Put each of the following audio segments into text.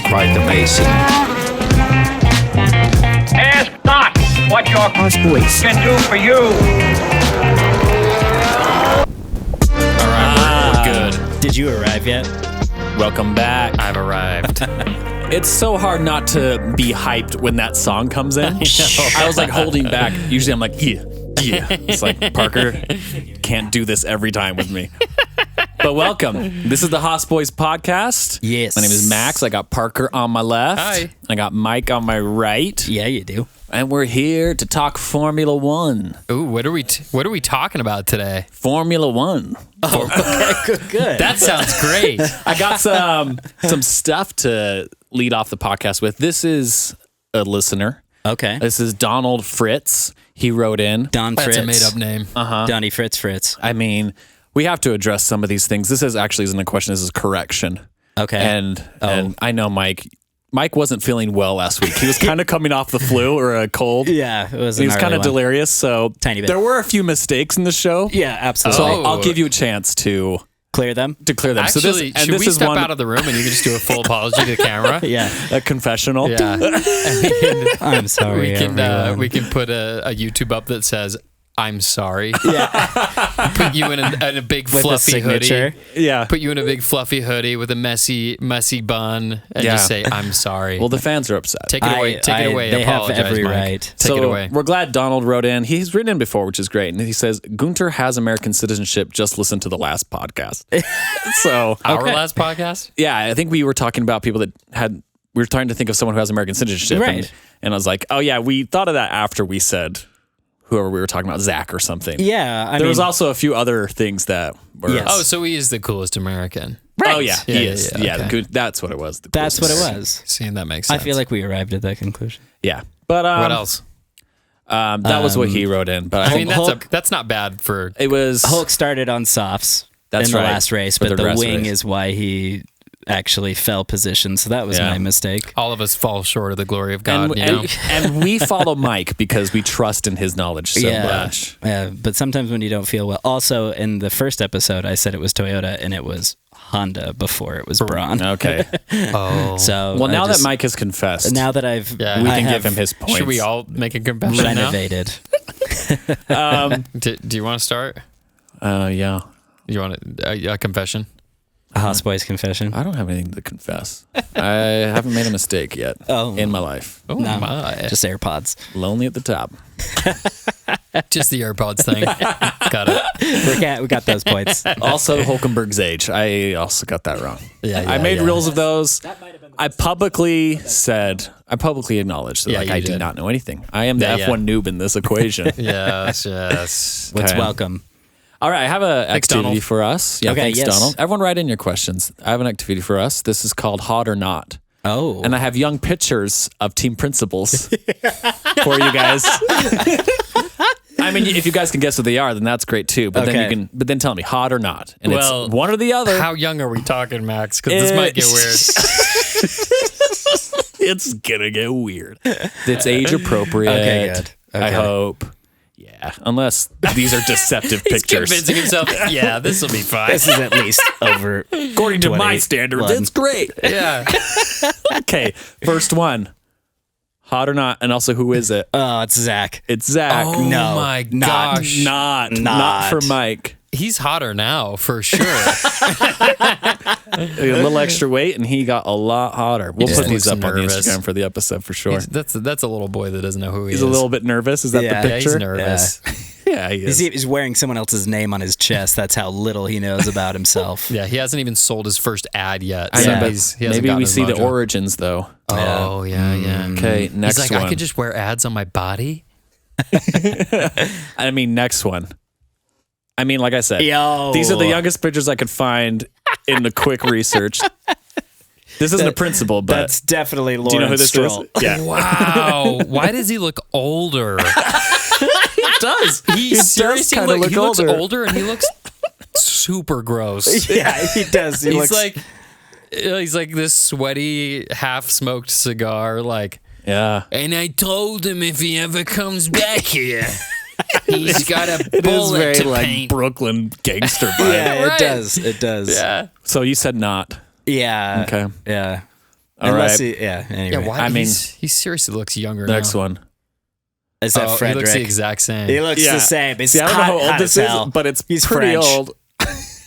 quite amazing. Ask not what your Houseboys. can do for you. All right, we're good. Did you arrive yet? Welcome back. I've arrived. It's so hard not to be hyped when that song comes in. I was like holding back. Usually I'm like, yeah. It's like, Parker can't do this every time with me. But welcome. This is the Haas Boys podcast. Yes. My name is Max. I got Parker on my left. Hi. I got Mike on my right. Yeah, you do. And we're here to talk Formula One. Ooh, what are we talking about today? Formula One. Oh, okay, good. That sounds great. I got some stuff to lead off the podcast with. This is a listener. Okay. This is Donald Fritz. He wrote in. Don Fritz. That's a made-up name. Donnie Fritz. I mean, we have to address some of these things. This isn't a question. This is correction. Okay. And I know Mike wasn't feeling well last week. He was kind of coming off the flu or a cold. Yeah, it was. He was kind of delirious. So Tiny bit. There were a few mistakes in the show. Yeah, absolutely. So I'll give you a chance to Clear them. clear them. Actually, so should this we is step one, out of the room and you can just do a full apology to the camera? Yeah. a confessional. Yeah. I'm sorry. We can put a YouTube up that says, "I'm sorry." Yeah. Put you in a big With a fluffy signature. hoodie. Yeah. Put you in a big fluffy hoodie with a messy bun and Yeah. just say, "I'm sorry." Well, the fans are upset. Take it away. Take it away. They have Apologize, every Mike. right. Take it away. We're glad Donald wrote in. He's written in before, which is great. And he says, Gunter has American citizenship. Just listen to the last podcast. So, Our last podcast? yeah, I think we were talking about people that we were trying to think of someone who has American citizenship. Right. And I was like, oh, yeah, we thought of that after we said whoever we were talking about, Zach or something. Yeah. There was also a few other things that were. Yes. Oh, so he is the coolest American. Oh, yeah, Yeah, he yeah, is. yeah, Yeah, okay. good. That's what it was. That's what it was. Seeing that makes I sense. feel like we arrived at that conclusion. Yeah. But what else? that was what he wrote in. But I mean, Hulk- that's not bad for. it was. Hulk started on softs That's in the right. last race, For but the the last wing race. is why he actually fell position. So that was Yeah. my mistake. All of us fall short of the glory of God. And, and we follow Mike because we trust in his knowledge so much. Yeah, but sometimes when you don't feel well. Also, in the first episode, I said it was Toyota and it was Honda before it was Braun. Okay. Oh, So Well, now I just- that Mike has confessed, now that I've Yeah. we I can have give him his points. should we all make a confession now? renovated. Do you want to start? Yeah. You want a confession? A Haas Boys confession. I don't have anything to confess. I haven't made a mistake yet in my life. Oh No, my! just AirPods. Lonely at the top. Just the AirPods thing. Got it. We got those points. Also, Hulkenberg's age. I also got that wrong. Yeah, I made yeah. reels of those. I publicly acknowledged that Yeah, like you I did did. not know anything. I am the Yeah, F1 noob in this equation. Yes, yes. Let's Okay. welcome. All right, I have an activity Donald. for us. Yeah, Okay, thanks, yes. Donald. Everyone write in your questions. I have an activity for us. This is called Hot or Not. Oh. And I have young pictures of team principals for you guys. I mean, if you guys can guess what they are, then that's great too. But then Okay. but then tell me hot or not. And Well, it's one or the other. How young are we talking, Max? Because this might get weird. It's gonna get weird. It's age appropriate. Okay, good. I Okay. hope. Yeah. Unless these are deceptive He's pictures. convincing himself. Yeah, this will be fine. This is at least over. According to my 20. standards, One. it's great. Yeah. Okay, first one. Hot or not, and also who is it? Oh, it's Zach. It's Zach. Oh No, my not- gosh. Not for Mike. He's hotter now for sure. A little extra weight, and he got a lot hotter. We'll just put these looks up on the nervous. Instagram for the episode for sure. That's a little boy that doesn't know who he He's is. a little bit nervous. Is that Yeah. the Yeah, picture? he's nervous. Yeah, he is. He's wearing someone else's name on his chest. That's how little he knows about himself. Yeah, he hasn't even sold his first ad yet. I so know, but he hasn't maybe gotten we his see the mojo. origins though. Oh, yeah. Okay, next He's like, one. I could just wear ads on my body. I mean, next one. I mean, like I said, Yo. these are the youngest pictures I could find in the quick research. This isn't a principal, but That's definitely Lawrence do you know who this Stroll. is? Yeah, Wow. Why does he look older? it does. He does seriously kinda he looks older. older and he looks super gross. Yeah, he does. He He's looks like this sweaty, half-smoked cigar, like, Yeah. and I told him if he ever comes back here, he's got a It is bullet very to like paint. Brooklyn gangster vibe. Yeah, Right. it does. It does. Yeah. So you said not. Yeah. Okay. Yeah. All Unless right. anyway. Yeah, why? I mean, he seriously looks younger Next now. one. Is that He Frederick? looks the exact same. He looks Yeah. the same. It's See, I don't know how hot old this as hell. is, but it's He's pretty French. old.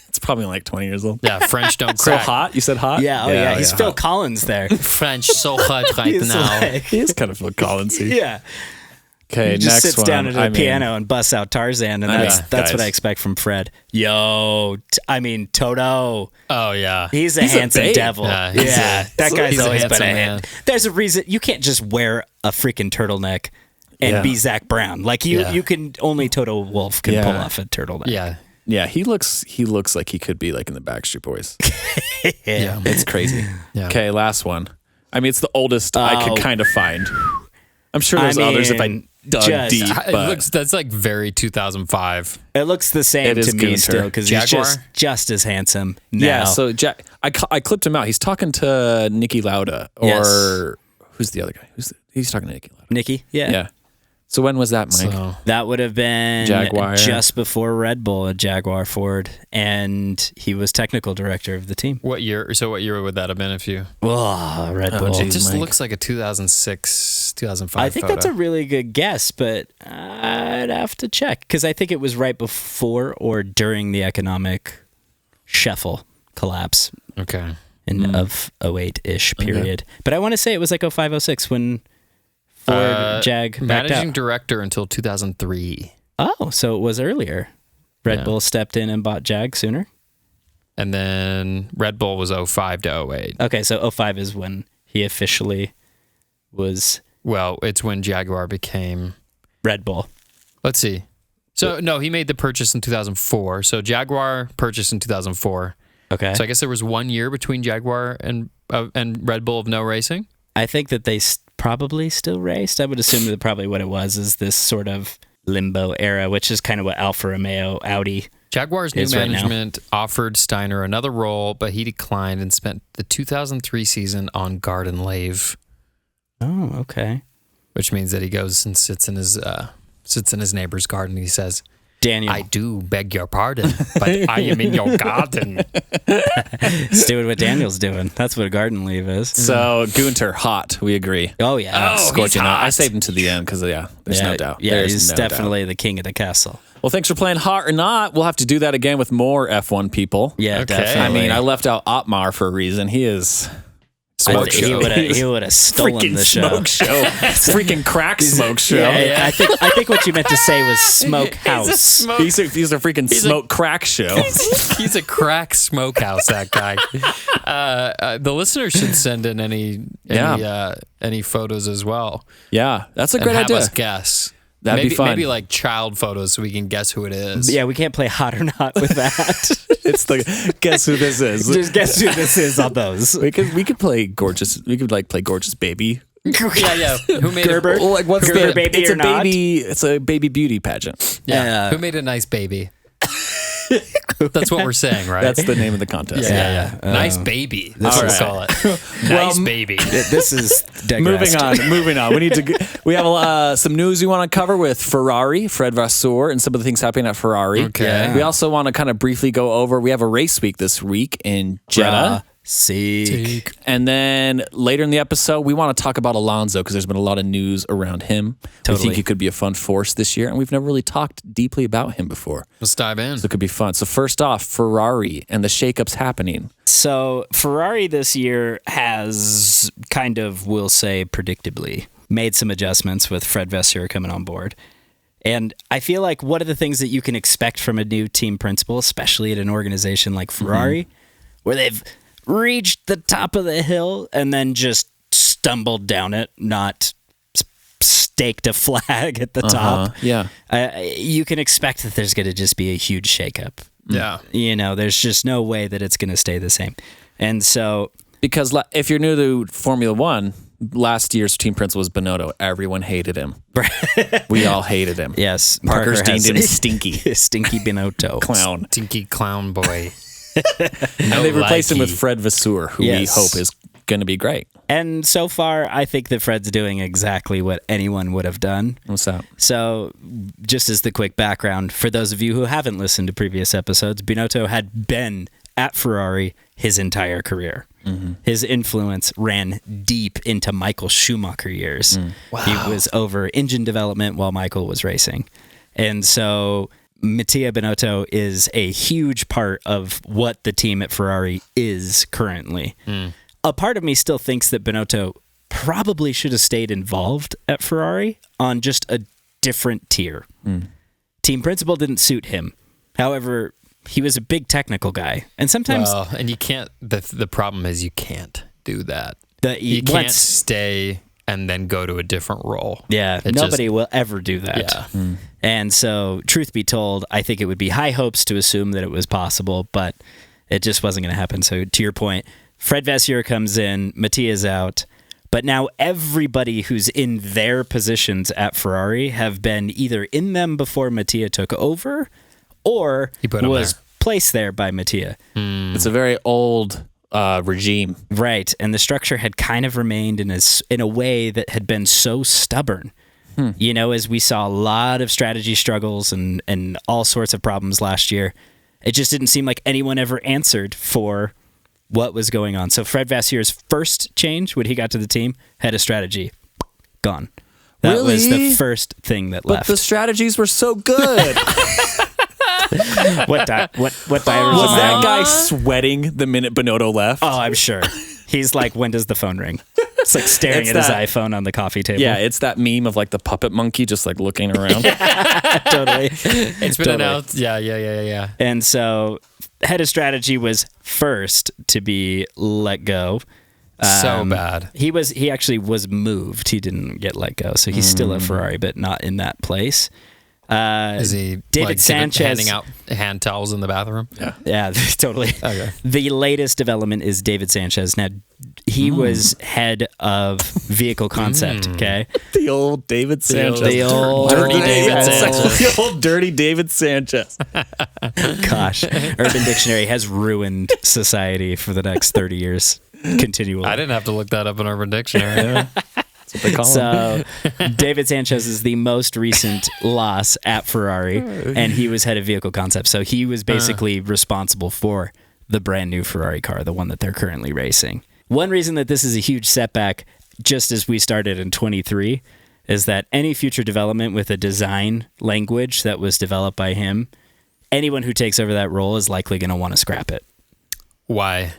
It's probably like 20 years old. Yeah, French don't So crack. hot? You said hot? Yeah, he's Phil hot. Collins there. French so hot right He's now. like- He is kind of Phil Collins. yeah. Okay, He just next sits one. down at the I mean, piano and busts out Tarzan, and I mean, that's what guys. I expect from Fred. Toto. Oh yeah. He's a He's a handsome babe. devil. Yeah, That guy's he's a always been handsome a man. hit. There's a reason you can't just wear a freaking turtleneck and be Zach Brown. Like you can only Toto Wolff can pull off a turtleneck. Yeah. Yeah, he looks like he could be like in the Backstreet Boys. Yeah. It's crazy. Yeah. Okay, last one. I mean, it's the oldest I could kind of find. I'm sure there's others if I mean, dug just- deep, It but looks that's like very 2005. It looks the same It is to me Gunter. still because he's Jaguar? just as handsome now. yeah. So Jack, I clipped him out. He's talking to Niki Lauda, or Yes. who's the other guy? He's talking to Niki Lauda. Nikki, Yeah. So when was that, Mike? So that would have been Jaguar. just before Red Bull at Jaguar Ford, and he was technical director of the team. what year? So what year would that have been if you? Oh, Red Bull. geez. It just Mike. looks like a 2006, 2005. I think that's a really good guess, but I'd have to check because I think it was right before or during the economic shuffle collapse okay. of 08-ish period. But I want to say it was like 05, 06 when Ford Jag backed managing out. director until 2003, Oh, so it was earlier. Red Yeah. Bull stepped in and bought Jag sooner? and then Red Bull was 05 to 08. Okay, so 05 is when he officially was Well, it's when Jaguar became. Red Bull. Let's see. So no, he made the purchase in 2004. So Jaguar purchased in 2004. Okay. So I guess there was 1 year between Jaguar and Red Bull of no racing. I think that they probably still raced. I would assume that probably what it was is this sort of limbo era, which is kind of what Alfa Romeo, Audi. Jaguar's new is right now. management offered Steiner another role, but he declined and spent the 2003 season on garden leave, Oh, okay. which means that he goes and sits in his neighbor's garden. And he says, Daniel. "I do beg your pardon, but I am in your garden." It's doing what Daniel's doing. That's what a garden leave is. So Gunter, hot. We agree. Oh, yeah. Scorching hot. hot. I saved him to the end because there's no doubt. Yeah, There's he's no doubt. definitely the king of the castle. Well, thanks for playing Hot or Not. We'll have to do that again with more F1 people. Yeah, Okay. definitely. I mean, I left out Otmar for a reason. He is I smoke think show. he would have stolen freaking the show. smoke show. Freaking crack smoke show. Yeah, I think what you meant to say was smoke house. He's a freaking smoke crack show. He's a crack smokehouse. That guy. The listeners should send in any photos as well. Yeah, that's a And great have idea. us guess. That'd be fun. Maybe like child photos so we can guess who it is. Yeah, we can't play hot or not with that. It's the guess who this is. Just guess who this is on those. We could play gorgeous. We could play gorgeous baby. yeah. Who made Gerber? A, Like what's Gerber the baby It's or a not? baby. It's a baby beauty pageant. yeah. Who made a nice baby? That's what we're saying, right? That's the name of the contest. yeah. Nice baby. That's what we call it. Nice baby. This is digressed. Moving on. We have some news we want to cover with Ferrari, Fred Vasseur, and some of the things happening at Ferrari. Okay. Yeah. We also want to kind of briefly go over. We have a race week this week in Jeddah. Seek. And then later in the episode, we want to talk about Alonso because there's been a lot of news around him. We Totally. think he could be a fun force this year, and we've never really talked deeply about him before. Let's dive in. So it could be fun. So first off, Ferrari and the shakeups happening. So Ferrari this year has kind of, we'll say predictably, made some adjustments with Fred Vasseur coming on board. And I feel like one of the things that you can expect from a new team principal, especially at an organization like Ferrari, where they've reached the top of the hill and then just stumbled down it, not staked a flag at the top. Yeah. You can expect that there's going to just be a huge shakeup. Yeah. You know, there's just no way that it's going to stay the same. And so, Because if you're new to Formula One, last year's team principal was Binotto. Everyone hated him. We all hated him. yes, Parker's Parker has deemed him stinky. Stinky Binotto. Clown. Stinky clown boy. And they've replaced him with Fred Vasseur, who Yes. we hope is going to be great. And so far, I think that Fred's doing exactly what anyone would have done. What's that? So, just as the quick background, for those of you who haven't listened to previous episodes, Binotto had been at Ferrari his entire career. His influence ran deep into Michael Schumacher years. Wow. He was over engine development while Michael was racing. And so Mattia Binotto is a huge part of what the team at Ferrari is currently. A part of me still thinks that Binotto probably should have stayed involved at Ferrari on just a different tier. Team principal didn't suit him. However, he was a big technical guy. And sometimes... Well, and you can't... The problem is you can't do that. You can't once- stay and then go to a different role. Yeah, It nobody just- will ever do that. Yeah. And so, truth be told, I think it would be high hopes to assume that it was possible, but it just wasn't going to happen. So, to your point, Fred Vasseur comes in, Mattia's out, but now everybody who's in their positions at Ferrari have been either in them before Mattia took over or He put him was there. placed there by Mattia. It's a very old regime. Right, and the structure had kind of remained in a way that had been so stubborn. You know, as we saw a lot of strategy struggles and all sorts of problems last year, it just didn't seem like anyone ever answered for what was going on. So Fred Vasseur's first change when he got to the team, head of strategy, gone. That was Really? the first thing that But left. the strategies were so good. What diary Was was that guy sweating the minute Binotto left? Oh, I'm sure. He's like, when does the phone ring? It's like staring It's at his that- iPhone on the coffee table. Yeah, it's that meme of like the puppet monkey just like looking around. Totally. It's been Totally. announced. Yeah. And so head of strategy was first to be let go. So bad. He actually was moved. He didn't get let go. So he's still at Ferrari, but not in that place. Is he David Sanchez handing out hand towels in the bathroom? Yeah, totally. Okay. The latest development is David Sanchez. Now, he was head of vehicle concept, okay? The old David Sanchez. The old Dirty Yeah, David it's Sanchez. the old dirty David Sanchez. Gosh, Urban Dictionary has ruined society for the next 30 years continually. I didn't have to look that up in Urban Dictionary. That's what they call him. So David Sanchez is the most recent loss at Ferrari, and he was head of vehicle concept. So he was basically responsible for the brand new Ferrari car, the one that they're currently racing. One reason that this is a huge setback, just as we started in 23, is that any future development with a design language that was developed by him, anyone who takes over that role is likely going to want to scrap it. Why?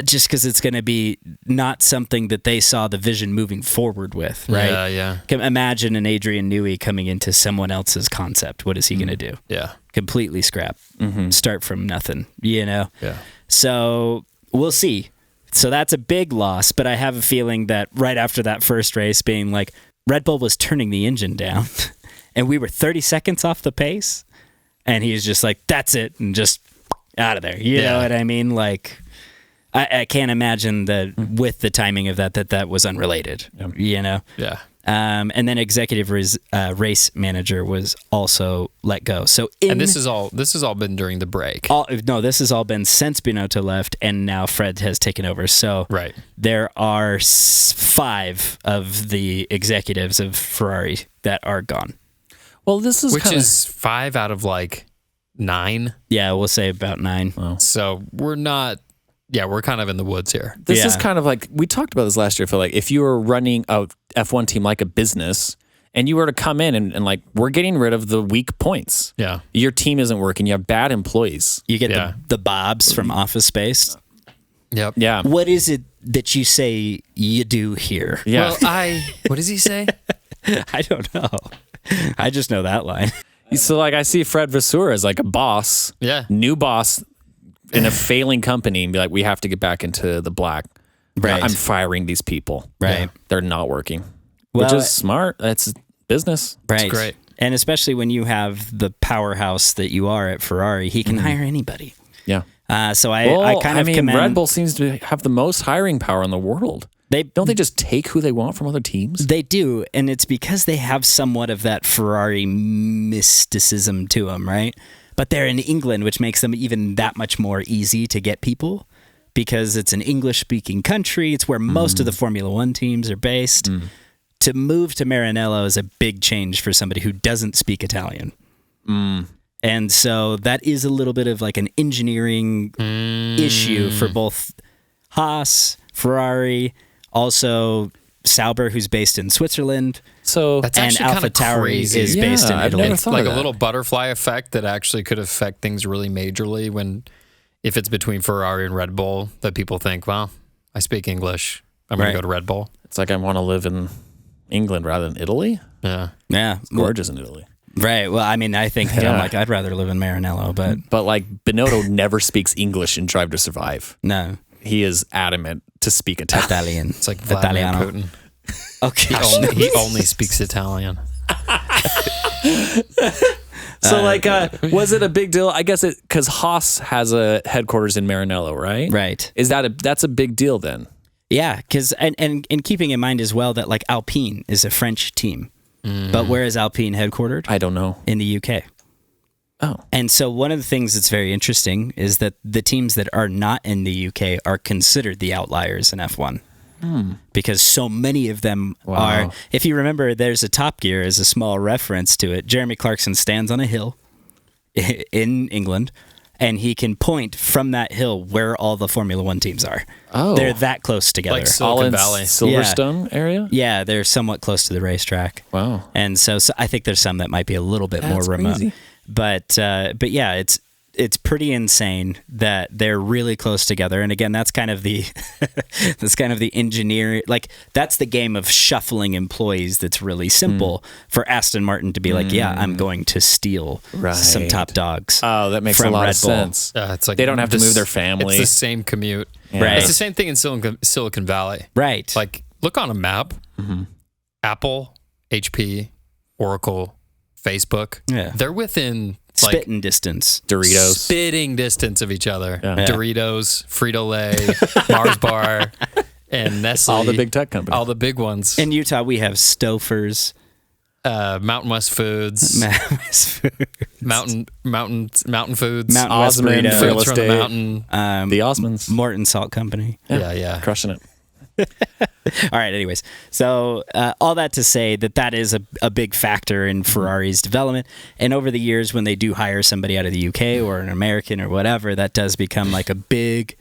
Just because it's going to be not something that they saw the vision moving forward with, right? Yeah. Imagine an Adrian Newey coming into someone else's concept. What is he going to do? Yeah. Completely scrap. Start from nothing, you know? Yeah. So we'll see. So that's a big loss, but I have a feeling that right after that first race being like, Red Bull was turning the engine down and we were 30 seconds off the pace. And he's just like, that's it. And just out of there. You know what I mean? Like, I can't imagine that with the timing of that was unrelated, you know? Yeah. And then executive race manager was also let go. So And this has all been during the break. this has all been since Binotto left, and now Fred has taken over. So Right. there are 5 of the executives of Ferrari that are gone. Well, this is Which kinda, is 5 out of like 9. Yeah, we'll say about 9. So we're not. Yeah, we're kind of in the woods here. this is Yeah. kind of like we talked about this last year. For like, if you were running a F1 team like a business, and you were to come in and like, we're getting rid of the weak points. Yeah. Your team isn't working. You have bad employees. You get Yeah. the Bobs from Office Space. Yep. Yeah. What is it that you say you do here? Yeah. Well, what does he say? I don't know. I just know that line. So like, I see Fred Vasseur as like a boss. Yeah. New boss in a failing company and be like, we have to get back into the black. Right. I'm firing these people. Right. They're not working. Which Well, is smart. That's business. Right. great. And especially when you have the powerhouse that you are at Ferrari, he can hire anybody. Yeah. So I kind of commend... Red Bull seems to have the most hiring power in the world. Don't they just take who they want from other teams? They do, and it's because they have somewhat of that Ferrari mysticism to them, right? But they're in England, which makes them even that much more easy to get people because it's an English-speaking country. It's where most of the Formula One teams are based. To move to Maranello is a big change for somebody who doesn't speak Italian. And so that is a little bit of like an engineering issue for both Haas, Ferrari, also Sauber, who's based in Switzerland. So That's And actually kind of AlphaTauri crazy. is based in I've Italy. never thought Like of a that. little butterfly effect that actually could affect things really majorly if it's between Ferrari and Red Bull, that people think, well, I speak English, I'm going Right. to go to Red Bull. It's like I want to live in England rather than Italy. Yeah. Yeah. It's gorgeous in Italy. Right. Well, I mean, I think Yeah. I'm like, I'd rather live in Maranello, but But like Binotto never speaks English in Drive to Survive. no. He is adamant to speak Italian. Italian. It's like Vladimir Italiano. Putin. Okay. He only speaks Italian. So was it a big deal? I guess because Haas has a headquarters in Maranello, right? Right. That's a big deal then? Yeah, because and keeping in mind as well that like Alpine is a French team, but where is Alpine headquartered? I don't know. In the UK. Oh, And so one of the things that's very interesting is that the teams that are not in the UK are considered the outliers in F1. Because so many of them are. If you remember, there's a Top Gear as a small reference to it. Jeremy Clarkson stands on a hill in England, and he can point from that hill where all the Formula One teams are. Oh. They're that close together. Like all Silicon in Valley. Silverstone area? Yeah, they're somewhat close to the racetrack. Wow. And so I think there's some that might be a little bit more That's remote. crazy. But yeah, it's pretty insane that they're really close together. And again, that's kind of the engineering, like that's the game of shuffling employees that's really simple for Aston Martin to be like, yeah, I'm going to steal some Right. top dogs. Oh, that makes a From lot Red of Bull. sense. It's like They don't have to this- move their family. It's the same commute. Right. It's the same thing in Silicon Valley. Right. Like, look on a map. Apple, HP, Oracle, Facebook. Yeah. They're within like spitting distance. Doritos. spitting distance of each other. Yeah. Doritos, Frito-Lay, Mars Bar, and Nestle. All the big tech companies. All the big ones. In Utah, we have Stofers. Mountain West Foods, Mountain Foods, Mountain West Osmond, Burrito. Real Foods from the Estate. Mountain. The Osmonds. Morton Salt Company. Yeah. Crushing it. All right, anyways. So all that to say that is a big factor in Ferrari's development. And over the years, when they do hire somebody out of the UK or an American or whatever, that does become like a big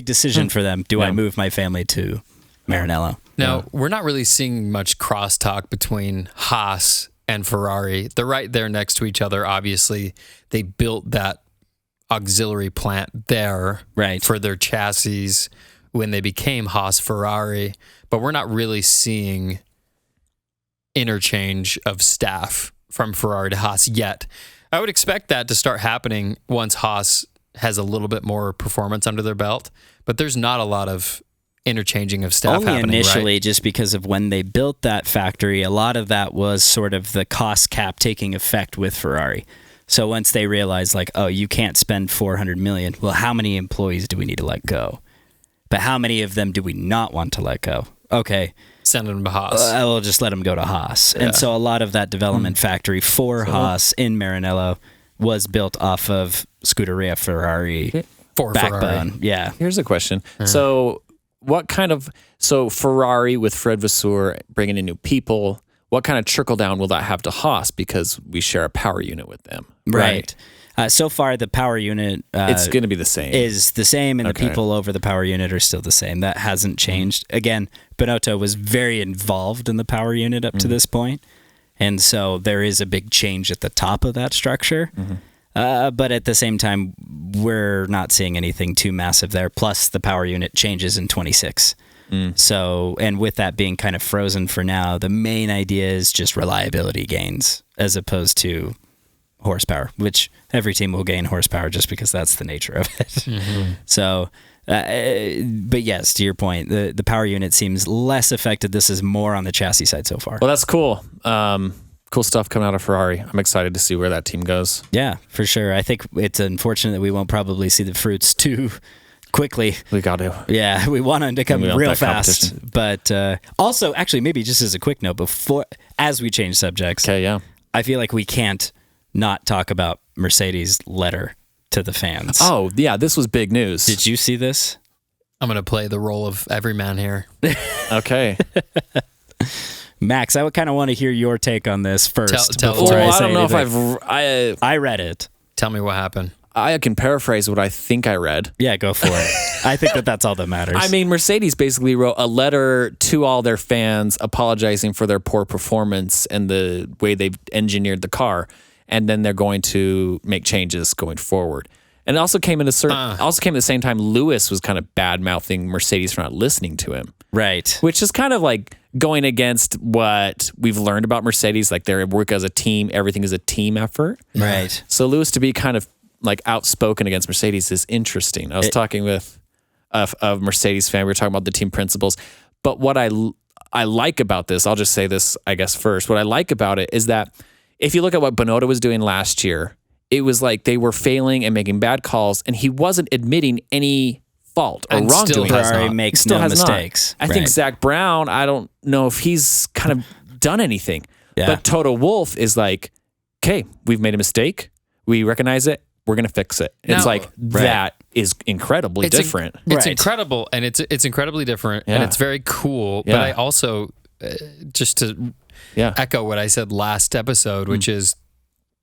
decision for them. Do I move my family to Maranello? Now, we're not really seeing much crosstalk between Haas and Ferrari. They're right there next to each other. Obviously, they built that auxiliary plant there for their chassis when they became Haas Ferrari, but we're not really seeing interchange of staff from Ferrari to Haas yet. I would expect that to start happening once Haas has a little bit more performance under their belt, but there's not a lot of interchanging of staff Only happening, initially, right? just because of when they built that factory, a lot of that was sort of the cost cap taking effect with Ferrari. So once they realized, like, oh, you can't spend $400 million, well, how many employees do we need to let go? But how many of them do we not want to let go? Okay, Send them to Haas. I will just let them go to Haas. And so a lot of that development factory for Haas in Maranello was built off of Scuderia Ferrari For backbone. Ferrari. Yeah. Here's a question. So Ferrari with Fred Vasseur bringing in new people, what kind of trickle down will that have to Haas because we share a power unit with them? Right. So far, the power unit It's going to be the same. is the same, and Okay. the people over the power unit are still the same. That hasn't changed. Again, Binotto was very involved in the power unit up to this point, and so there is a big change at the top of that structure. But at the same time, we're not seeing anything too massive there. Plus, the power unit changes in 26. So, and with that being kind of frozen for now, the main idea is just reliability gains as opposed to horsepower, which every team will gain horsepower just because that's the nature of it. So, but yes, to your point, the power unit seems less affected. This is more on the chassis side so far. Well, that's cool. Cool stuff coming out of Ferrari. I'm excited to see where that team goes. Yeah, for sure. I think it's unfortunate that we won't probably see the fruits too quickly. We got to. Yeah, we want them to come We want real that fast. competition. But also, actually, maybe just as a quick note, as we change subjects, Okay, yeah. I feel like we can't not talk about Mercedes' letter to the fans. Oh, yeah, this was big news. Did you see this? I'm going to play the role of everyman here. Okay. Max, I would kind of want to hear your take on this first. Tell before us. I say I don't know anything. if I read it. Tell me what happened. I can paraphrase what I think I read. Yeah, go for it. I think that's all that matters. I mean, Mercedes basically wrote a letter to all their fans apologizing for their poor performance and the way they've engineered the car, and then they're going to make changes going forward. And it also came at the same time Lewis was kind of bad mouthing Mercedes for not listening to him. Right. Which is kind of like going against what we've learned about Mercedes, like they work as a team, everything is a team effort. Right. So Lewis to be kind of like outspoken against Mercedes is interesting. I was talking with a Mercedes fan. We were talking about the team principles. But what I like about this, I'll just say this, I guess, first. What I like about it is that if you look at what Bonota was doing last year, it was like they were failing and making bad calls, and he wasn't admitting any fault or wrongdoing. Ferrari makes no mistakes. I think Zach Brown, I don't know if he's kind of done anything. Yeah. But Toto Wolff is like, okay, we've made a mistake. We recognize it. We're going to fix it. It's like, that is incredibly different. It's incredible, and it's incredibly different, and it's very cool. But I also, just to echo what I said last episode, which is,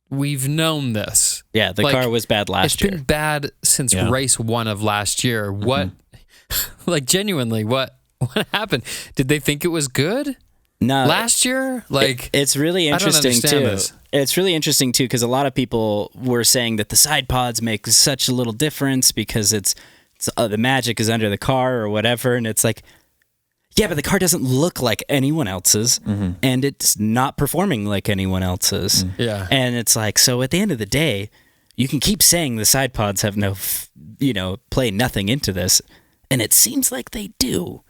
we've known this. Yeah, the car was bad last year. It's been bad since race 1 of last year. What, like genuinely, what happened? Did they think it was good? No. Last year? Like, it's really interesting too. This. It's really interesting too because a lot of people were saying that the side pods make such a little difference because it's the magic is under the car or whatever, and it's like, yeah, but the car doesn't look like anyone else's, and it's not performing like anyone else's. Yeah, and it's like, so at the end of the day, you can keep saying the side pods have no, play nothing into this, and it seems like they do.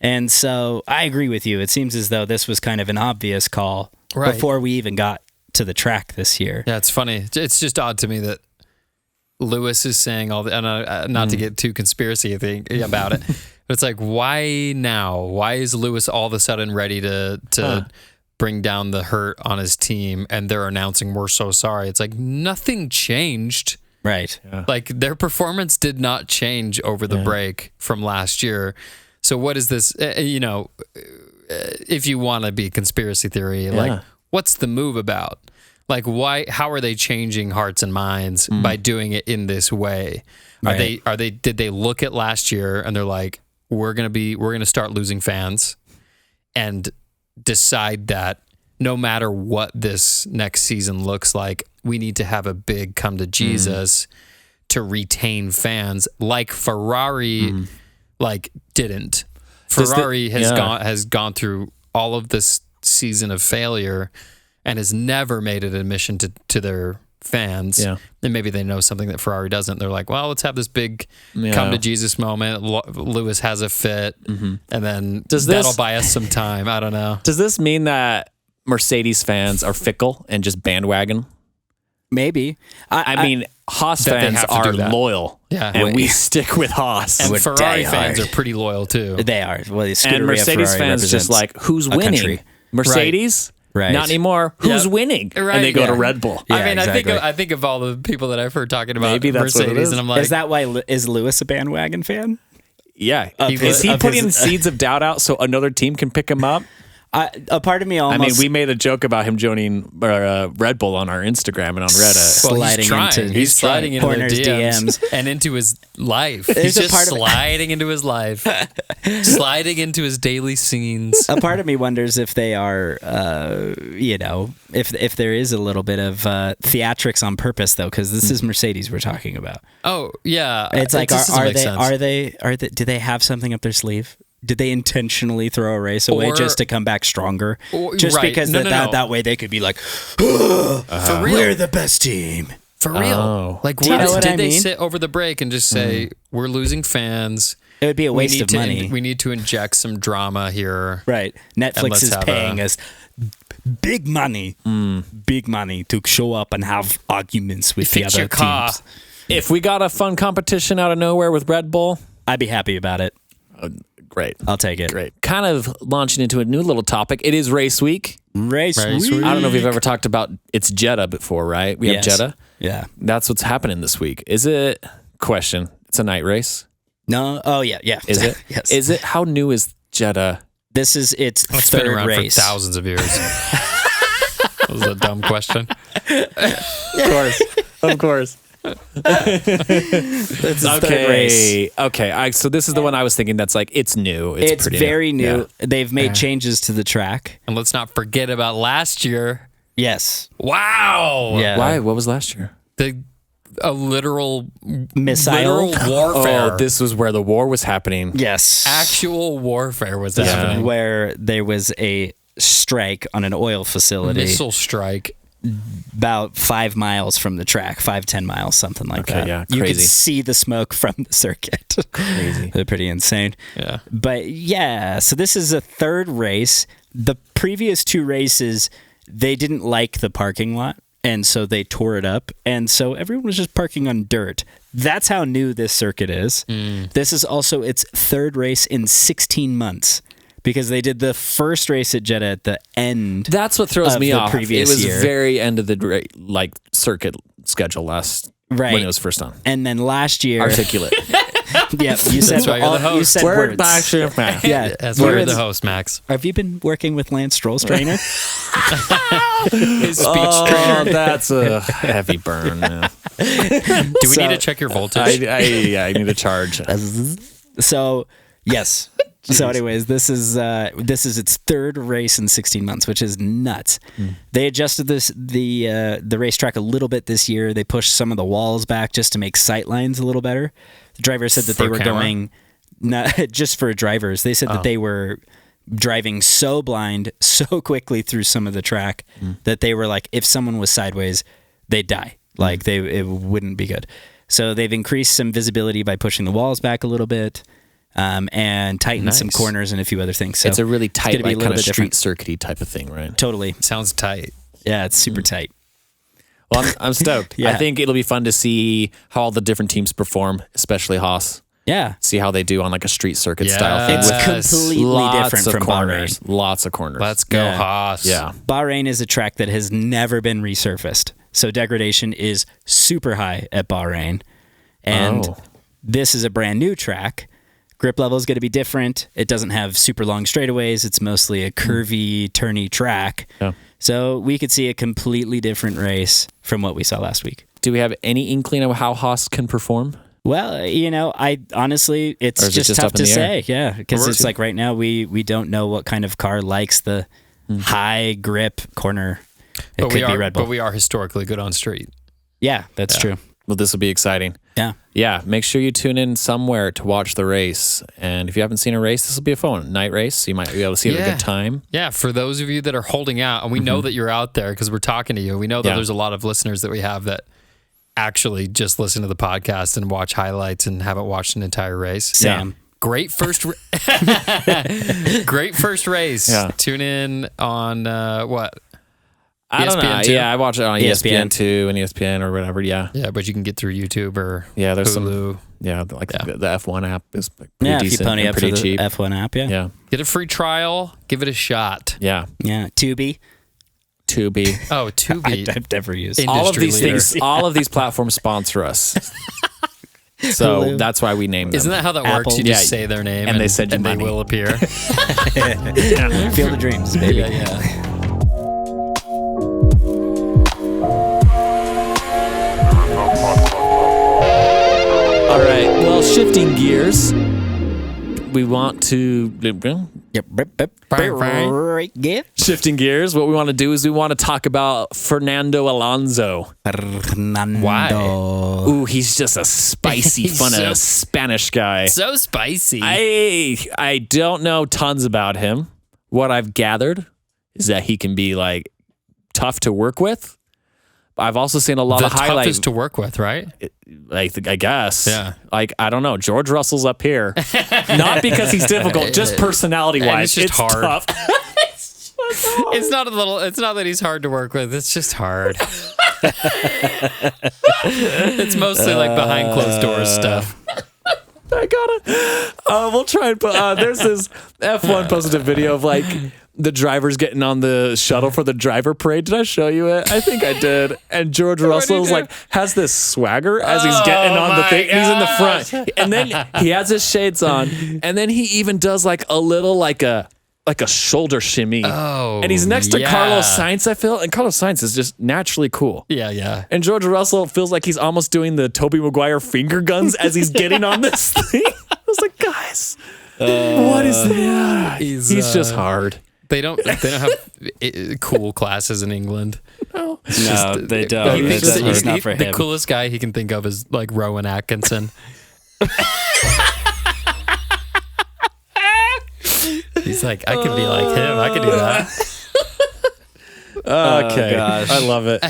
And so I agree with you. It seems as though this was kind of an obvious call before we even got to the track this year. Yeah, it's funny. It's just odd to me that Lewis is saying all the, and not to get too conspiracy about it, but it's like, why now? Why is Lewis all of a sudden ready to bring down the hurt on his team, and they're announcing we're so sorry? It's like nothing changed. Right. Yeah. Like their performance did not change over the break from last year. So what is this, if you want to be conspiracy theory, like what's the move about? Like how are they changing hearts and minds by doing it in this way? Did they look at last year and they're like, we're going to start losing fans and decide that no matter what this next season looks like, we need to have a big come to Jesus to retain fans like Ferrari didn't. Ferrari has gone through all of this season of failure and has never made an admission to their fans. Yeah. And maybe they know something that Ferrari doesn't. They're like, well, let's have this big come to Jesus moment. Lewis has a fit, and then that'll buy us some time. I don't know. Does this mean that Mercedes fans are fickle and just bandwagon? Maybe. I mean, Haas fans are loyal, and we stick with Haas. And Ferrari fans are pretty loyal too. They are. Well, and Mercedes fans just like, who's winning? Country. Mercedes? Right. Not anymore. Who's winning? Right. And they go to Red Bull. Yeah, I mean, exactly. I think of all the people that I've heard talking about Maybe that's Mercedes, what it is. And I'm like, is that why is Lewis a bandwagon fan? Yeah. Is he putting seeds of doubt out so another team can pick him up? A part of me almost... I mean, we made a joke about him joining Red Bull on our Instagram and on Reddit. He's sliding into Horner's DMs and into his life. He's just sliding into his life. Sliding into his daily scenes. A part of me wonders if they are, if there is a little bit of theatrics on purpose, though, because this is Mercedes we're talking about. Oh, yeah. It's like, do they have something up their sleeve? Did they intentionally throw a race away just to come back stronger? Just because that way they could be like, for real, we're the best team. For real. Like, did they sit over the break and just say, we're losing fans? It would be a waste of money. We need to inject some drama here. Right. Netflix is paying us big money to show up and have arguments with the other teams. If we got a fun competition out of nowhere with Red Bull, I'd be happy about it. Great. I'll take it. Great. Kind of launching into a new little topic. It is race week. Race week. I don't know if you've ever talked about it's Jeddah before, right? We have Jeddah. Yeah. That's what's happening this week. Is it? Question. It's a night race. No. Oh, yeah. Yeah. Is it? Yes. Is it? How new is Jeddah This is its It's been third around race. for thousands of years. That was a dumb question. Of course. It's its third race. Okay. So this is the one I was thinking. That's like it's new. It's pretty very new. Yeah. They've made changes to the track. And let's not forget about last year. Yes. Wow. Yeah. Why? What was last year? A literal Missile. warfare. Oh, this was where the war was happening. Yes. Actual warfare was Yeah. happening. Where there was a strike on an oil facility Missile strike. about 5 miles from the track, 5-10 miles, something like Okay, that. yeah, You could crazy. see the smoke from the circuit. Crazy. They're pretty insane. Yeah. But yeah, so this is a third race. The previous 2 races, they didn't like the parking lot, and so they tore it up. And so everyone was just parking on dirt. That's how new this circuit is. This is also its third race in 16 months. Because they did the first race at Jeddah at the end. That's what throws of me the off. previous It was year. very end of the circuit schedule Right. when it was first on. And then last year, Articulate. yeah, you said That's why you're the you host. said Word words. Yeah, That's why you're words. the host, Max. Have you been working with Lance Stroll's trainer? His speech Oh, that's a heavy burn. Man. Do we need to check your voltage? I need a charge. So yes. So, anyways, this is its third race in 16 months, which is nuts. They adjusted the racetrack a little bit this year. They pushed some of the walls back just to make sight lines a little better. The driver said that For they were camera? going not just for drivers. They said that they were driving so blind so quickly through some of the track that they were like, if someone was sideways, they'd die. Like it wouldn't be good. So they've increased some visibility by pushing the walls back a little bit. And tighten some Nice. corners and a few other things. So It's a really tight, gonna be a like, little kind of bit street different. circuity type of thing, right? Totally. Sounds tight. Yeah, it's super tight. Well, I'm stoked. Yeah. I think it'll be fun to see how all the different teams perform, especially Haas. Yeah. See how they do on like a street circuit style thing. It's Yes. completely Lots different of from corners. Bahrain. Lots of corners. Let's go, Yeah. Haas. Yeah. Bahrain is a track that has never been resurfaced. So degradation is super high at Bahrain. And Oh. this is a brand new track. Grip level is going to be different. It doesn't have super long straightaways. It's mostly a curvy, turny track. Yeah. So we could see a completely different race from what we saw last week. Do we have any inkling of how Haas can perform? Well, I honestly, it's Or is it just just tough up in to the air? say. Yeah, because it's Or- like right now we don't know what kind of car likes the high grip corner. It could be Red Bull. But we are historically good on street. Yeah, that's true. Well, this will be exciting. Yeah. Yeah, make sure you tune in somewhere to watch the race. And if you haven't seen a race, this will be a fun night race. So you might be able to see it at a good time. Yeah, for those of you that are holding out, and we know that you're out there because we're talking to you. We know that Yeah. there's a lot of listeners that we have that actually just listen to the podcast and watch highlights and haven't watched an entire race. Sam. Great first, great first race. Yeah. Tune in on what? I don't know. ESPN too? Yeah, I watch it on ESPN. ESPN2 and ESPN or whatever. Yeah. Yeah, but you can get through YouTube or Yeah, there's Hulu. Yeah, like the F1 app is like pretty Yeah, if you decent pony and up for pretty the cheap. F1 app, yeah. Yeah. Get a free trial. Give it a shot. Yeah. Yeah, Tubi. Tubi. Oh, Tubi. I've never used. In- All of Industry these leader. things, all of these platforms sponsor us. So Hulu. that's why we name them. Isn't that how that Apple. works? You just Yeah. say their name And they send you and money. they will appear. Field of Dreams, baby. yeah. All right. Well, shifting gears, we want to. Yep. Shifting gears, what we want to do is we want to talk about Fernando Alonso. Fernando. Ooh, he's just a spicy, He's fun so- Spanish guy. So spicy. I don't know tons about him. What I've gathered is that he can be like tough to work with. I've also seen a lot the of highlights. toughest to work with, right? I guess. Yeah. Like, I don't know. George Russell's up here. Not because he's difficult, just personality And wise. it's just hard. tough. It's not It's not that he's hard to work with. It's just hard. It's mostly like behind closed doors stuff. I got it. We'll try and put. There's this F1 posted a video of like the drivers getting on the shuttle for the driver parade. Did I show you it? I think I did. And George Russell's do? like has this swagger as he's getting on the thing. And he's in the front, and then he has his shades on, and then he even does like a little like a like a shoulder shimmy. Oh, and he's next to yeah. Carlos Sainz, I feel. And Carlos Sainz is just naturally cool. Yeah. And George Russell feels like he's almost doing the Tobey Maguire finger guns as he's getting on this thing. I was like, guys, what is that? He's just hard. They don't have cool classes in England. No, they don't. It's not for him. The coolest guy he can think of is like Rowan Atkinson. He's like, I can be like him. I can do that. Okay, gosh. I love it.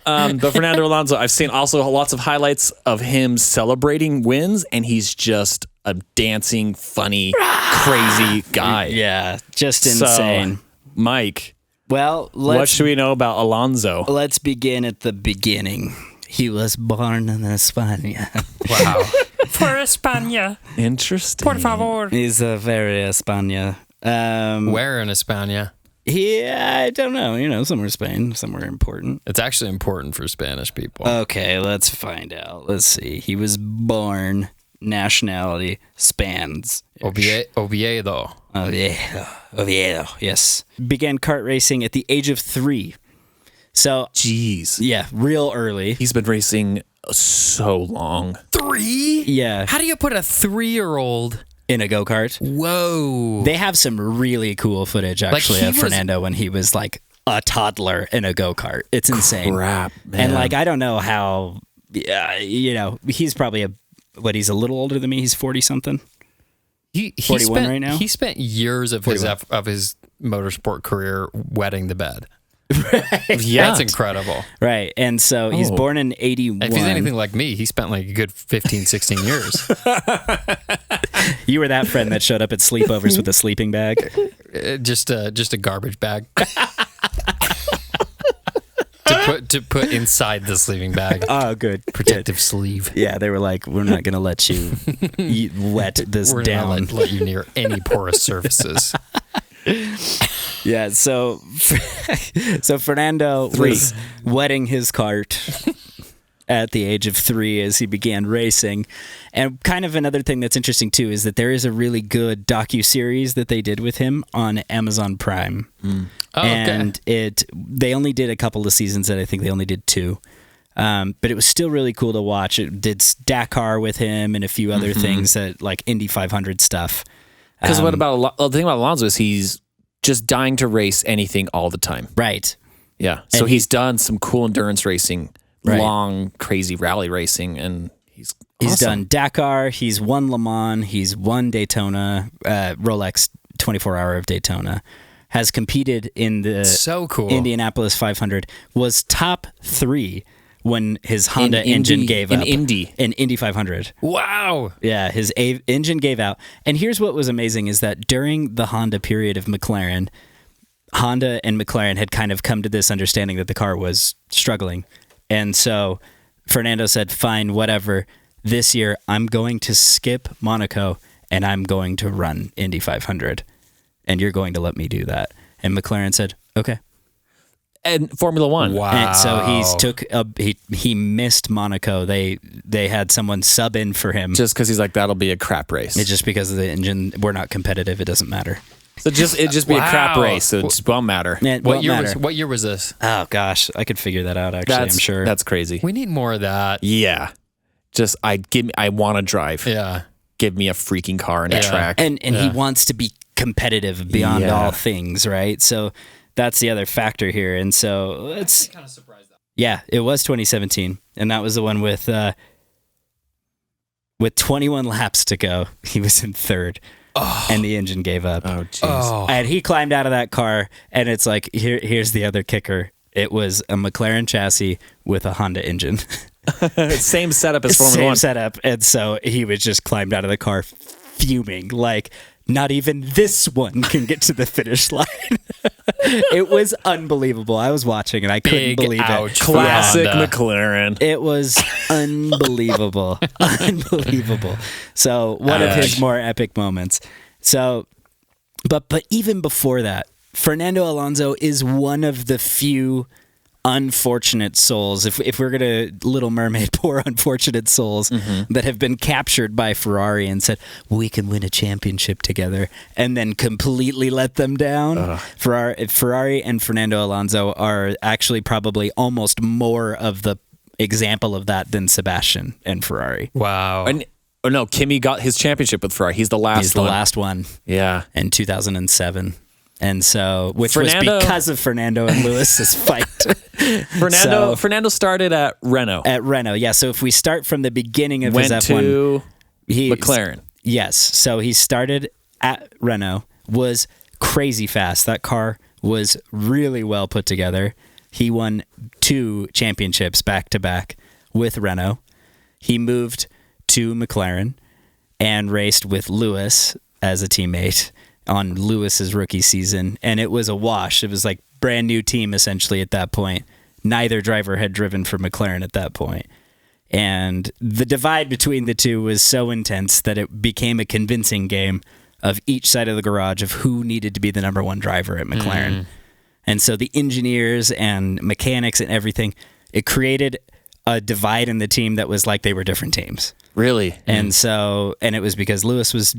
But Fernando Alonso, I've seen also lots of highlights of him celebrating wins, and he's just a dancing, funny, crazy guy. Yeah, just insane. So, Mike, well, what should we know about Alonso? Let's begin at the beginning. He was born in España. Wow. For España. Interesting. Por favor. He's a very España. Where in España? I don't know. Somewhere in Spain, somewhere important. It's actually important for Spanish people. Okay, let's find out. Let's see. He was born, nationality, Spans. Oviedo. Oviedo, yes. Began kart racing at the age of 3. So, jeez. Yeah, real early. He's been racing so long. 3? Yeah. How do you put a 3-year-old in a go-kart? Whoa. They have some really cool footage, actually, of Fernando when he was like a toddler in a go-kart. It's insane. Crap, man. And like, I don't know how, he's probably he's a little older than me. He's 40-something. He 41 spent, right now? He spent years of his motorsport career wetting the bed. Right. Yeah. That's incredible. Right. And so he's born in 81. If he's anything like me, he spent like a good 15, 16 years. You were that friend that showed up at sleepovers with a sleeping bag? Just a garbage bag. to put inside the sleeping bag. Oh, good. Protective sleeve. Yeah, they were like, we're not going to let you wet this We're down. We're not let you near any porous surfaces. Yeah, so Fernando was wetting his cart at the age of 3 as he began racing. And kind of another thing that's interesting too is that there is a really good docuseries that they did with him on Amazon Prime. Oh, and they only did a couple of seasons, and I think they only did 2. But it was still really cool to watch. It did Dakar with him and a few other things that like Indy 500 stuff. Because the thing about Alonso is he's just dying to race anything all the time. Right. Yeah. So he's done some cool endurance racing, long, crazy rally racing, and he's done Dakar. He's won Le Mans. He's won Daytona, Rolex 24-hour of Daytona. Has competed in the Indianapolis 500. Was top 3 when his Honda engine gave up. In Indy 500. Wow. Yeah, his engine gave out. And here's what was amazing is that during the Honda period of McLaren, Honda and McLaren had kind of come to this understanding that the car was struggling. And so Fernando said, fine, whatever. This year, I'm going to skip Monaco and I'm going to run Indy 500. And you're going to let me do that. And McLaren said, okay. And Formula One. Wow. And so he missed Monaco. They had someone sub in for him. Just because he's like, that'll be a crap race. It's just because of the engine. We're not competitive. It doesn't matter. So it'd just be a crap race. So it just won't matter. What year was this? Oh gosh, I could figure that out. Actually, I'm sure that's crazy. We need more of that. Yeah. Just I want to drive. Yeah. Give me a freaking car and a track. And he wants to be competitive beyond all things, right? So that's the other factor here. And so it's kind of surprised that. Yeah, it was 2017, and that was the one with 21 laps to go. He was in 3rd. And the engine gave up. Oh, jeez. And he climbed out of that car, and it's like, here's the other kicker. It was a McLaren chassis with a Honda engine. Same setup as Formula One. Same setup. And so he was just climbed out of the car fuming, like, not even this one can get to the finish line. It was unbelievable. I was watching and I couldn't believe it. Classic McLaren. It was unbelievable. Unbelievable. So one of his more epic moments. So, but even before that, Fernando Alonso is one of the few unfortunate souls, if we're gonna Little Mermaid, poor unfortunate souls that have been captured by Ferrari and said we can win a championship together, and then completely let them down. Ferrari and Fernando Alonso are actually probably almost more of the example of that than Sebastian and Ferrari. Wow. And, no, Kimi got his championship with Ferrari. He's the last one. He's the last one. Yeah. In 2007. And so, which was because of Fernando and Lewis's fight. Fernando started at Renault. At Renault, yeah. So if we start from the beginning of his Went F1, to McLaren. Yes. So he started at Renault, was crazy fast. That car was really well put together. He won 2 championships back to back with Renault. He moved to McLaren and raced with Lewis as a teammate on Lewis's rookie season, and it was a wash. It was like brand new team essentially at that point. Neither driver had driven for McLaren at that point. And the divide between the two was so intense that it became a convincing game of each side of the garage of who needed to be the number one driver at McLaren. And so the engineers and mechanics and everything, it created a divide in the team that was like they were different teams. Really? And so, and it was because Lewis was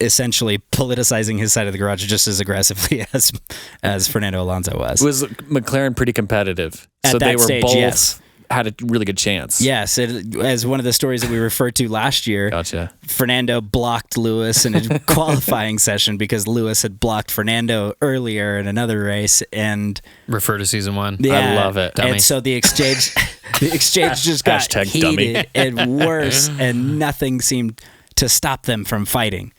essentially politicizing his side of the garage just as aggressively as Fernando Alonso was. Was McLaren pretty competitive? At so that they were stage, both yes. had a really good chance. Yes, as one of the stories that we referred to last year, Gotcha. Fernando blocked Lewis in a qualifying session because Lewis had blocked Fernando earlier in another race, and Refer to season 1. yeah, I love it. Dummy. And so the exchange just got Hashtag heated dummy. and worse, and nothing seemed to stop them from fighting.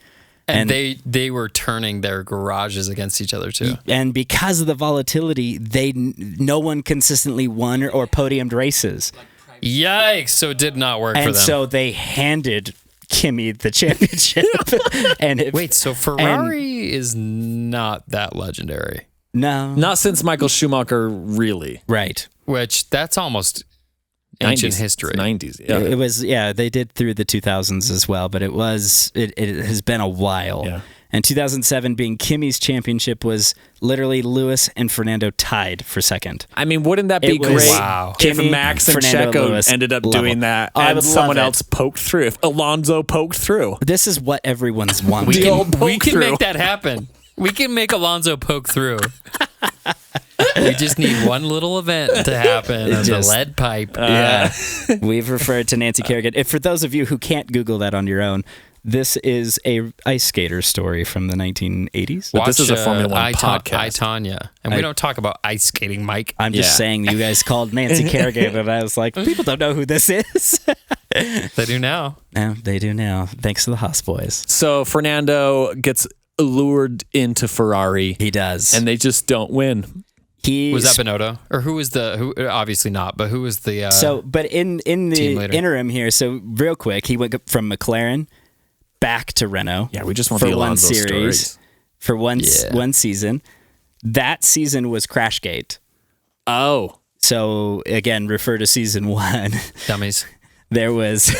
And they were turning their garages against each other too. And because of the volatility, no one consistently won or podiumed races. Yikes! So it did not work for And them. so they handed Kimi the championship. Wait, so Ferrari is not that legendary. No. Not since Michael Schumacher, really. Right. Which that's almost ancient history. 90s. Yeah. It was, they did through the 2000s as well, but it has been a while. Yeah. And 2007 being Kimi's championship was literally Lewis and Fernando tied for second. I mean, wouldn't that be It was- great Wow. if Kimi, Max and Fernando, Checo Lewis, ended up level. doing that I and would someone love it. else poked through? If Alonso poked through. This is what everyone's wanting. The old We poke can through. make that happen. We can make Alonso poke through. We just need one little event to happen on the just- lead pipe. Yeah. We've referred to Nancy Kerrigan. If for those of you who can't Google that on your own, this is a ice skater story from the 1980s. But this is a Formula One podcast. I, Tanya. And we don't talk about ice skating, Mike. I'm just Yeah. saying you guys called Nancy Kerrigan, and I was like, people don't know who this is. They do now. No, they do now, thanks to the Haas boys. So Fernando gets lured into Ferrari, He does. and they just don't win. he Was that Binotto? Or who was who? Obviously not, but who was the... but in team the leader? interim here, so real quick, he went from McLaren back to Renault. Yeah, we just want for the one Alonso series, stories. for one Yeah. one season. That season was Crashgate. Oh. So again, refer to season 1. dummies. There was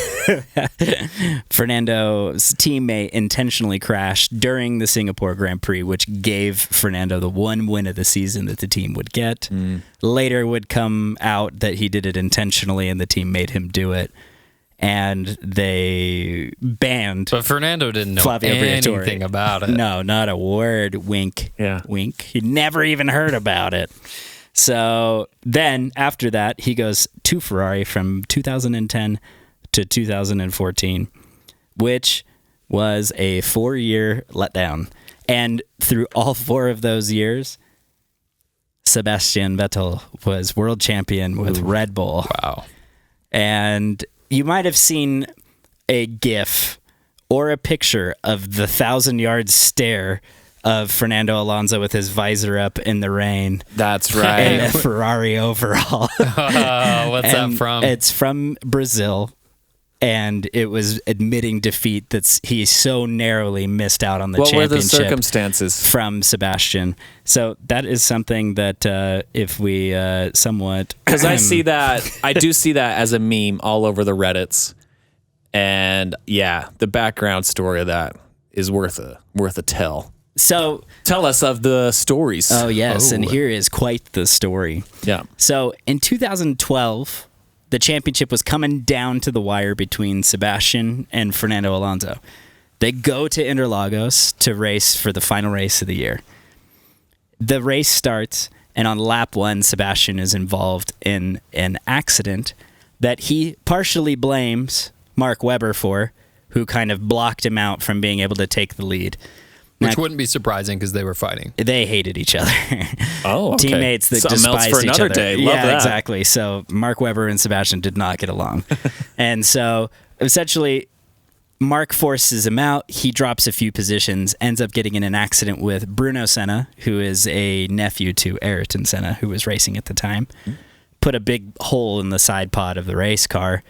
Fernando's teammate intentionally crashed during the Singapore Grand Prix, which gave Fernando the one win of the season that the team would get. Later would come out that he did it intentionally and the team made him do it. And they banned But Fernando didn't know Flavio Briatore. anything about it. No, not a word. Wink. Yeah. Wink. He'd never even heard about it. So then after that, he goes to Ferrari from 2010 to 2014, which was a 4-year letdown. And through all 4 of those years, Sebastian Vettel was world champion with Red Bull. Wow. And you might have seen a GIF or a picture of the 1,000-yard stare of Fernando Alonso with his visor up in the rain That's and right. a Ferrari overall. What's that And from? It's from Brazil, and it was admitting defeat that he so narrowly missed out on the What were the championship circumstances? from Sebastian. So that is something that if we somewhat... Because I do see that as a meme all over the Reddits. And yeah, the background story of that is worth a tell. So tell us of the stories. Oh, yes. And here is quite the story. Yeah. So in 2012, the championship was coming down to the wire between Sebastian and Fernando Alonso. They go to Interlagos to race for the final race of the year. The race starts, and on lap 1, Sebastian is involved in an accident that he partially blames Mark Webber for, who kind of blocked him out from being able to take the lead. Which wouldn't be surprising because they were fighting. They hated each other. Oh, okay. Teammates that Something else despised for each another other. day. Love yeah, that. exactly. So Mark Webber and Sebastian did not get along. And so essentially, Mark forces him out. He drops a few positions, ends up getting in an accident with Bruno Senna, who is a nephew to Ayrton Senna, who was racing at the time. Put a big hole in the side pod of the race car.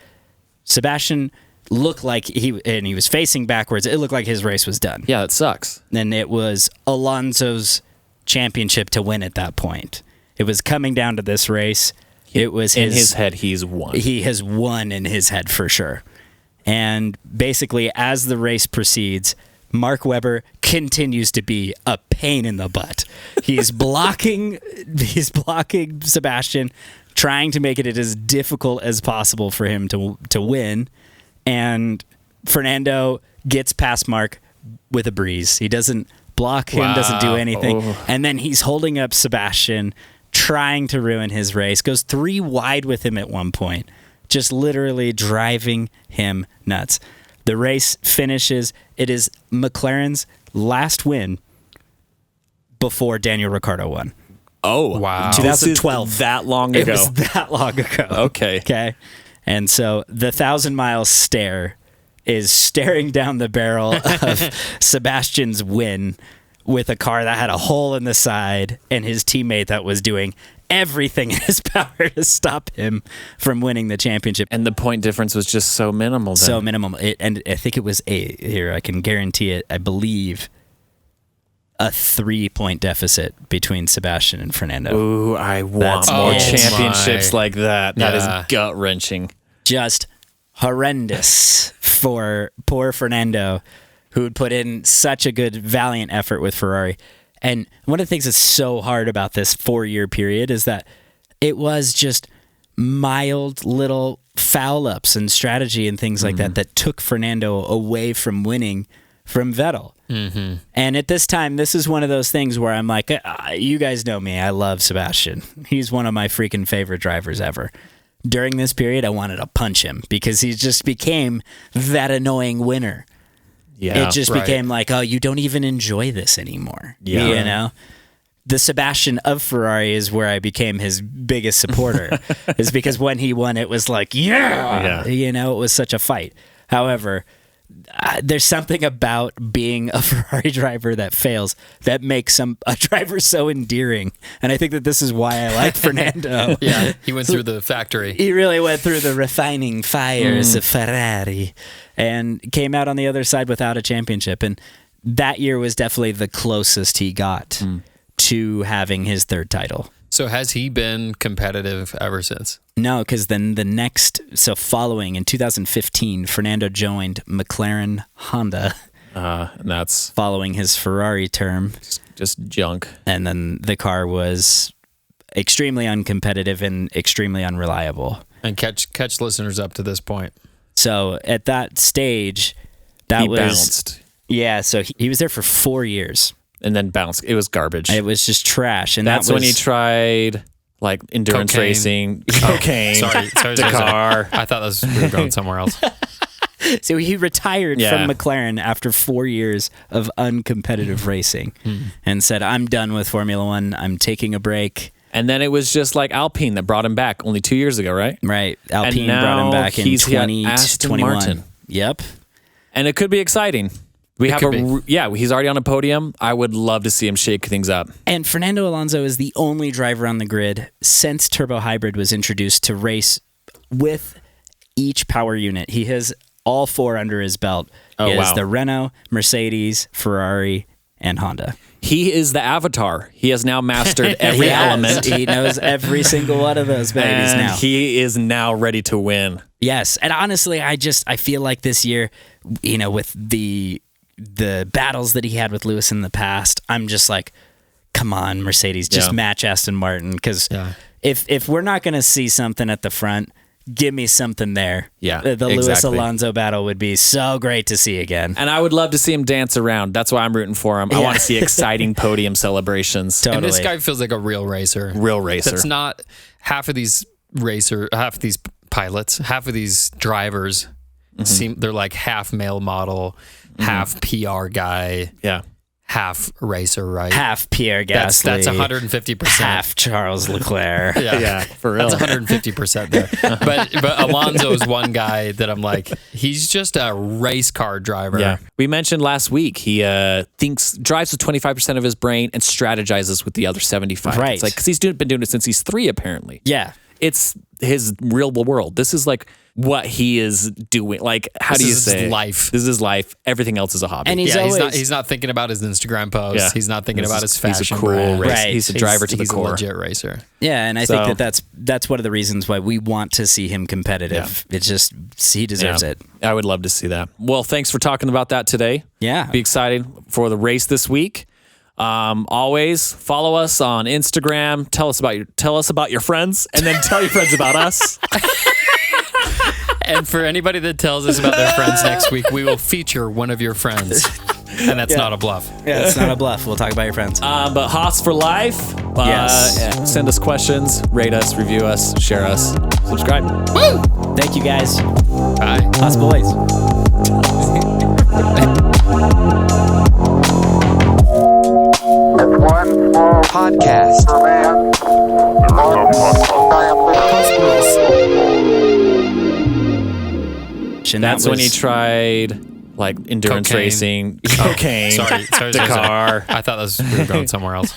Sebastian looked like he was facing backwards. It looked like his race was done. Yeah, it sucks. And it was Alonso's championship to win at that point. It was coming down to this race. It was in his head, he's won. He has won in his head for sure. And basically, as the race proceeds, Mark Webber continues to be a pain in the butt. He's blocking Sebastian, trying to make it as difficult as possible for him to win. And Fernando gets past Mark with a breeze. He doesn't block him, doesn't do anything. Oh. And then he's holding up Sebastian, trying to ruin his race. Goes 3 wide with him at one point. Just literally driving him nuts. The race finishes. It is McLaren's last win before Daniel Ricciardo won. Oh, wow. 2012. That long ago. It was that long ago. Okay. Okay. And so the 1,000-mile stare is staring down the barrel of Sebastian's win with a car that had a hole in the side and his teammate that was doing everything in his power to stop him from winning the championship. And the point difference was just so minimal. Then. So minimal. And I think it was I can guarantee it, I believe, a 3-point deficit between Sebastian and Fernando. Ooh, I want more championships like that. That is gut-wrenching. Just horrendous for poor Fernando, who had put in such a good, valiant effort with Ferrari. And one of the things that's so hard about this 4-year period is that it was just mild little foul-ups and strategy and things like that took Fernando away from winning from Vettel. Mm-hmm. And at this time, this is one of those things where I'm like, you guys know me. I love Sebastian. He's one of my freaking favorite drivers ever. During this period, I wanted to punch him because he just became that annoying winner. Yeah, it just became like, oh, you don't even enjoy this anymore. Yeah. You know? The Sebastian of Ferrari is where I became his biggest supporter. Is because when he won, it was like, yeah. You know, it was such a fight. However, there's something about being a Ferrari driver that fails that makes a driver so endearing. And I think that this is why I like Fernando. Yeah, he went through the factory. He really went through the refining fires of Ferrari and came out on the other side without a championship. And that year was definitely the closest he got to having his 3rd title. So has he been competitive ever since? No, because then following in 2015, Fernando joined McLaren Honda. And that's following his Ferrari term. Just junk. And then the car was extremely uncompetitive and extremely unreliable. And catch listeners up to this point. So at that stage, he bounced. Yeah, so he was there for 4 years. And then bounced. It was garbage. It was just trash. And that's when he tried like endurance racing, cocaine, sorry, Dakar. I thought we were going somewhere else. So he retired from McLaren after 4 years of uncompetitive racing and said, I'm done with Formula One. I'm taking a break. And then it was just like Alpine that brought him back only 2 years ago, right? Right. Alpine brought him back in 2021. Yep. And it could be exciting. He's already on a podium. I would love to see him shake things up. And Fernando Alonso is the only driver on the grid since Turbo Hybrid was introduced to race with each power unit. He has all 4 under his belt. He has the Renault, Mercedes, Ferrari, and Honda. He is the Avatar. He has now mastered every element. He knows every single one of those babies and now. He is now ready to win. Yes. And honestly, I feel like this year, with the the battles that he had with Lewis in the past, I'm just like, come on, Mercedes, just match Aston Martin. Because if we're not going to see something at the front, give me something there. Yeah, the Lewis Alonso battle would be so great to see again. And I would love to see him dance around. That's why I'm rooting for him. I want to see exciting podium celebrations. Totally. And this guy feels like a real racer. That's not half of these pilots, half of these drivers seem they're like half male model, half PR guy. Yeah. Half racer, right? Half Pierre Gasly. That's 150%. Half Charles Leclerc. Yeah, for real. That's 150% there. But Alonso is one guy that I'm like, he's just a race car driver. Yeah. We mentioned last week he drives with 25% of his brain and strategizes with the other 75. Right. It's like because he's been doing it since he's 3 apparently. Yeah. It's his real world. This is like what he is doing. Like, how do you say? This is his life. This is his life. Everything else is a hobby. And he's not thinking about his Instagram posts. Yeah. He's not thinking about his fashion He's a cool brand. racer. Right. He's a driver to the core. He's a legit racer. Yeah, and I think that's one of the reasons why we want to see him competitive. It's just he deserves it. I would love to see that. Well, thanks for talking about that today. Yeah. Be excited for the race this week. Always follow us on Instagram. Tell us about your friends, and then tell your friends about us. And for anybody that tells us about their friends next week, we will feature one of your friends. And that's not a bluff. Yeah, it's not a bluff. We'll talk about your friends. But Haas for life. Yes. Send us questions, rate us, review us, share us, subscribe. Woo! Thank you guys. Bye. Haas boys. One small Podcast. man, one giant leap. That's when he tried like endurance Cocaine. racing, cocaine, Sorry, Dakar. I thought we were going somewhere else.